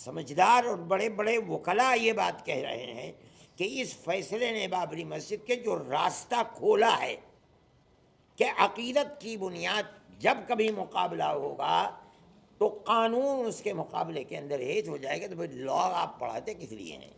سمجھدار اور بڑے بڑے وکلاء یہ بات کہہ رہے ہیں کہ اس فیصلے نے بابری مسجد کے جو راستہ کھولا ہے کہ عقیدت کی بنیاد جب کبھی مقابلہ ہوگا تو قانون اس کے مقابلے کے اندر ہیج ہو جائے گا، تو پھر لا آپ پڑھاتے کس لیے ہیں؟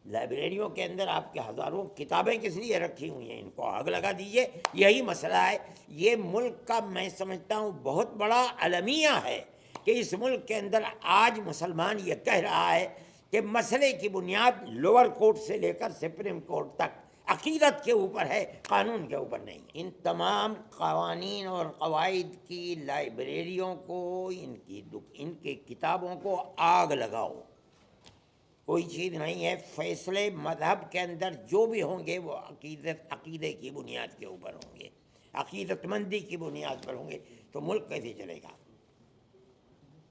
لائبریریوں کے اندر آپ کے ہزاروں کتابیں کس لیے رکھی ہوئی ہیں؟ ان کو آگ لگا دیجیے۔ یہی مسئلہ ہے۔ یہ ملک کا میں سمجھتا ہوں بہت بڑا المیہ ہے کہ اس ملک کے اندر آج مسلمان یہ کہہ رہا ہے کہ مسئلے کی بنیاد لوور کورٹ سے لے کر سپریم کورٹ تک عقیدت کے اوپر ہے، قانون کے اوپر نہیں۔ ان تمام قوانین اور قواعد کی لائبریریوں کو، ان کی کتابوں کو آگ لگاؤ۔ کوئی چیز نہیں ہے۔ فیصلے مذہب کے اندر جو بھی ہوں گے وہ عقیدے کی بنیاد کے اوپر ہوں گے، عقیدت مندی کی بنیاد پر ہوں گے، تو ملک کیسے چلے گا؟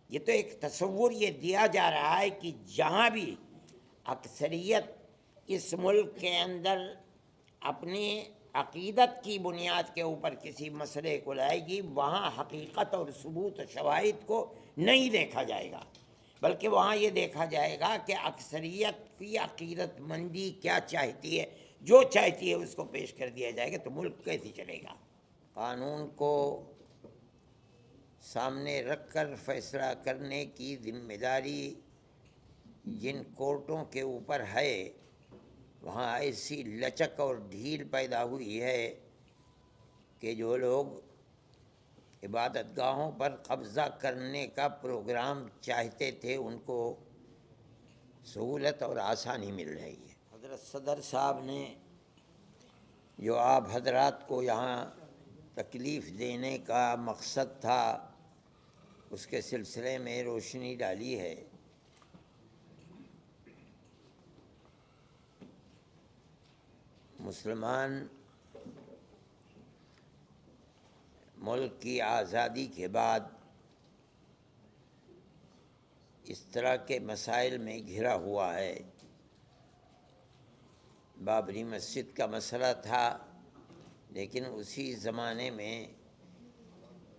یہ تو ایک تصور یہ دیا جا رہا ہے کہ جہاں بھی اکثریت اس ملک کے اندر اپنی عقیدت کی بنیاد کے اوپر کسی مسئلے کو لائے گی، وہاں حقیقت اور ثبوت و شواہد کو نہیں دیکھا جائے گا، بلکہ وہاں یہ دیکھا جائے گا کہ اکثریت کی عقیدت مندی کیا چاہتی ہے، جو چاہتی ہے اس کو پیش کر دیا جائے گا، تو ملک کیسے چلے گا؟ قانون کو سامنے رکھ کر فیصلہ کرنے کی ذمہ داری جن کورٹوں کے اوپر ہے، وہاں ایسی لچک اور ڈھیل پیدا ہوئی ہے کہ جو لوگ عبادت گاہوں پر قبضہ کرنے کا پروگرام چاہتے تھے ان کو سہولت اور آسانی مل رہی ہے۔ حضرت صدر صاحب نے جو آپ حضرات کو یہاں تکلیف دینے کا مقصد تھا اس کے سلسلے میں روشنی ڈالی ہے۔ مسلمان ملک کی آزادی کے بعد اس طرح کے مسائل میں گھرا ہوا ہے۔ بابری مسجد کا مسئلہ تھا، لیکن اسی زمانے میں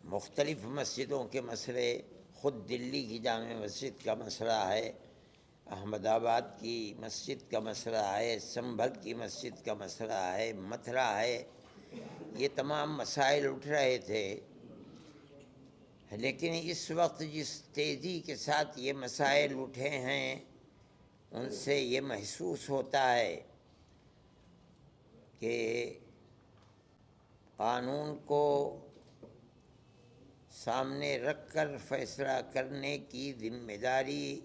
مختلف مسجدوں کے مسئلے، خود دلی کی جامع مسجد کا مسئلہ ہے، احمد آباد کی مسجد کا مسئلہ ہے، سنبھل کی مسجد کا مسئلہ ہے، متھرا ہے، یہ تمام مسائل اٹھ رہے تھے۔ لیکن اس وقت جس تیزی کے ساتھ یہ مسائل اٹھے ہیں ان سے یہ محسوس ہوتا ہے کہ قانون کو سامنے رکھ کر فیصلہ کرنے کی ذمہ داری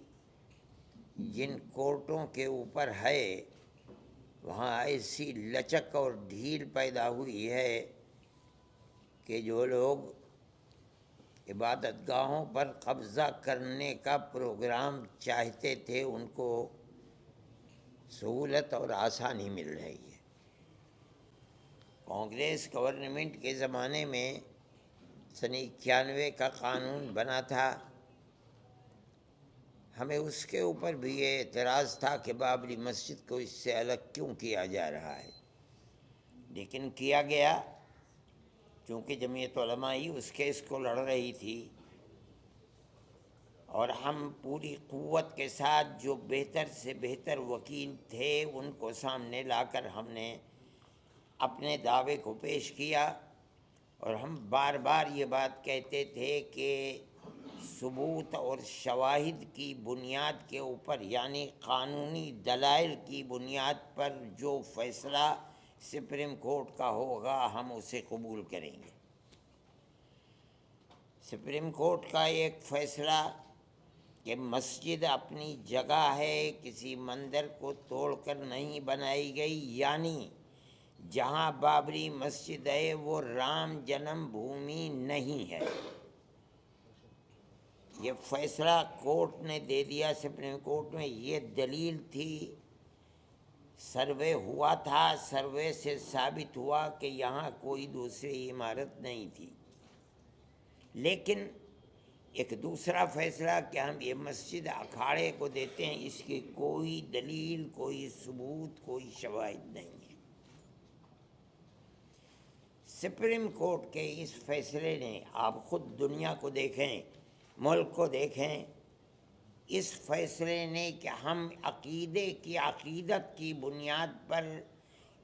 جن کورٹوں کے اوپر ہے، وہاں ایسی لچک اور ڈھیل پیدا ہوئی ہے کہ جو لوگ عبادت گاہوں پر قبضہ کرنے کا پروگرام چاہتے تھے ان کو سہولت اور آسانی مل رہی ہے۔ کانگریس گورنمنٹ کے زمانے میں سن 91 کا قانون بنا تھا، ہمیں اس کے اوپر بھی یہ اعتراض تھا کہ بابری مسجد کو اس سے الگ کیوں کیا جا رہا ہے، لیکن کیا گیا کیونکہ جمعیت علماء اس کیس کو لڑ رہی تھی، اور ہم پوری قوت کے ساتھ جو بہتر سے بہتر وکیل تھے ان کو سامنے لا کر ہم نے اپنے دعوے کو پیش کیا، اور ہم بار بار یہ بات کہتے تھے کہ ثبوت اور شواہد کی بنیاد کے اوپر، یعنی قانونی دلائل کی بنیاد پر جو فیصلہ سپریم کورٹ کا ہوگا ہم اسے قبول کریں گے۔ سپریم کورٹ کا ایک فیصلہ کہ مسجد اپنی جگہ ہے، کسی مندر کو توڑ کر نہیں بنائی گئی، یعنی جہاں بابری مسجد ہے وہ رام جنم بھومی نہیں ہے، یہ فیصلہ کورٹ نے دے دیا سپریم کورٹ میں۔ یہ دلیل تھی، سروے ہوا تھا، سروے سے ثابت ہوا کہ یہاں کوئی دوسری عمارت نہیں تھی، لیکن ایک دوسرا فیصلہ کہ ہم یہ مسجد اکھاڑے کو دیتے ہیں، اس کی کوئی دلیل، کوئی ثبوت، کوئی شواہد نہیں ہے۔ سپریم کورٹ کے اس فیصلے نے، آپ خود دنیا کو دیکھیں، ملک کو دیکھیں، اس فیصلے نے کہ ہم عقیدت کی بنیاد پر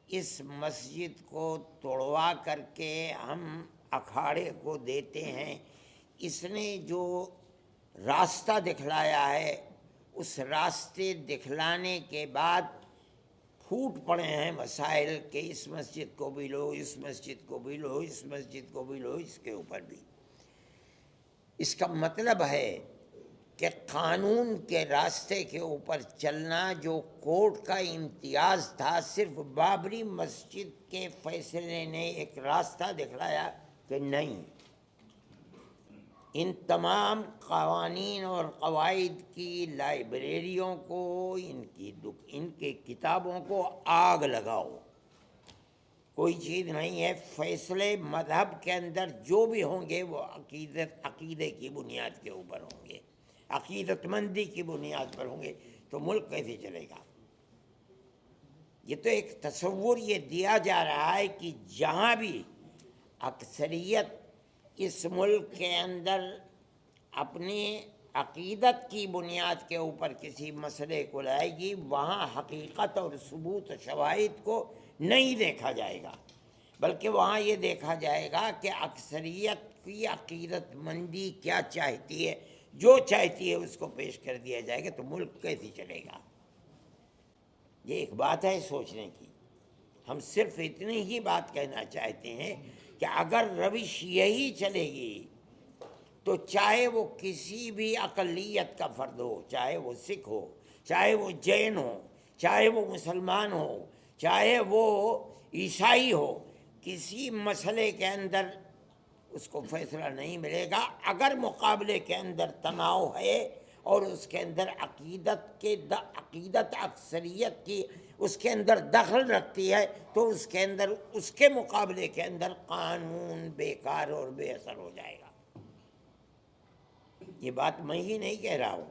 اس مسجد کو توڑوا کر کے ہم اکھاڑے کو دیتے ہیں، اس نے جو راستہ دکھلایا ہے، اس راستے دکھلانے کے بعد پھوٹ پڑے ہیں مسائل کہ اس مسجد کو بھی لو، اس مسجد کو بھی لو، اس مسجد کو بھی لو، اس کے اوپر بھی۔ اس کا مطلب ہے کہ قانون کے راستے کے اوپر چلنا جو کورٹ کا امتیاز تھا، صرف بابری مسجد کے فیصلے نے ایک راستہ دکھلایا کہ نہیں، ان تمام قوانین اور قواعد کی لائبریریوں کو، ان کے کتابوں کو آگ لگاؤ۔ کوئی چیز نہیں ہے، فیصلے مذہب کے اندر جو بھی ہوں گے وہ عقیدے کی بنیاد کے اوپر ہوں گے، عقیدت مندی کی بنیاد پر ہوں گے، تو ملک کیسے چلے گا؟ یہ تو ایک تصور یہ دیا جا رہا ہے کہ جہاں بھی اکثریت اس ملک کے اندر اپنی عقیدت کی بنیاد کے اوپر کسی مسئلے کو لائے گی، وہاں حقیقت اور ثبوت و شواہد کو نہیں دیکھا جائے گا، بلکہ وہاں یہ دیکھا جائے گا کہ اکثریت کی عقیدت مندی کیا چاہتی ہے، جو چاہتی ہے اس کو پیش کر دیا جائے گا، تو ملک کیسے چلے گا؟ یہ ایک بات ہے سوچنے کی۔ ہم صرف اتنی ہی بات کہنا چاہتے ہیں کہ اگر روش یہی چلے گی تو چاہے وہ کسی بھی اقلیت کا فرد ہو، چاہے وہ سکھ ہو، چاہے وہ جین ہو، چاہے وہ مسلمان ہو، چاہے وہ عیسائی ہو، کسی مسئلے کے اندر اس کو فیصلہ نہیں ملے گا۔ اگر مقابلے کے اندر تناؤ ہے اور اس کے اندر عقیدت اکثریت کی اس کے اندر دخل رکھتی ہے، تو اس کے اندر، اس کے مقابلے کے اندر قانون بیکار اور بے اثر ہو جائے گا۔ یہ بات میں ہی نہیں کہہ رہا ہوں،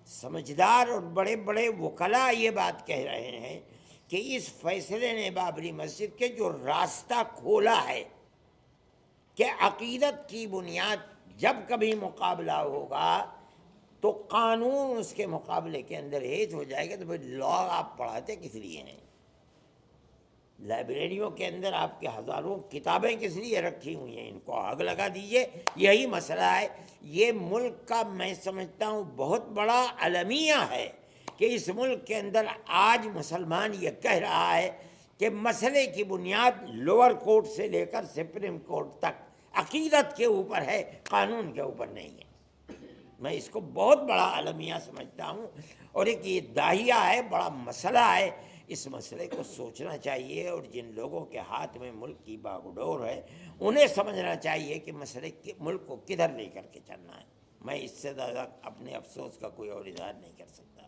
سمجھدار اور بڑے بڑے وکلاء یہ بات کہہ رہے ہیں کہ اس فیصلے نے بابری مسجد کے جو راستہ کھولا ہے کہ عقیدت کی بنیاد جب کبھی مقابلہ ہوگا تو قانون اس کے مقابلے کے اندر ہیج ہو جائے گا، تو پھر لا آپ پڑھاتے کس لیے ہیں؟ لائبریریوں کے اندر آپ کے ہزاروں کتابیں کس لیے رکھی ہوئی ہیں؟ ان کو آگ لگا دیجئے۔ یہی مسئلہ ہے۔ یہ ملک کا میں سمجھتا ہوں بہت بڑا المیہ ہے کہ اس ملک کے اندر آج مسلمان یہ کہہ رہا ہے کہ مسئلے کی بنیاد لوور کورٹ سے لے کر سپریم کورٹ تک عقیدت کے اوپر ہے، قانون کے اوپر نہیں ہے۔ میں اس کو بہت بڑا المیہ سمجھتا ہوں، اور ایک یہ داہیہ ہے، بڑا مسئلہ ہے۔ اس مسئلے کو سوچنا چاہیے، اور جن لوگوں کے ہاتھ میں ملک کی باگڈور ہے انہیں سمجھنا چاہیے کہ ملک کو کدھر لے کر کے چلنا ہے۔ میں اس سے زیادہ اپنے افسوس کا کوئی اور اظہار نہیں کر سکتا۔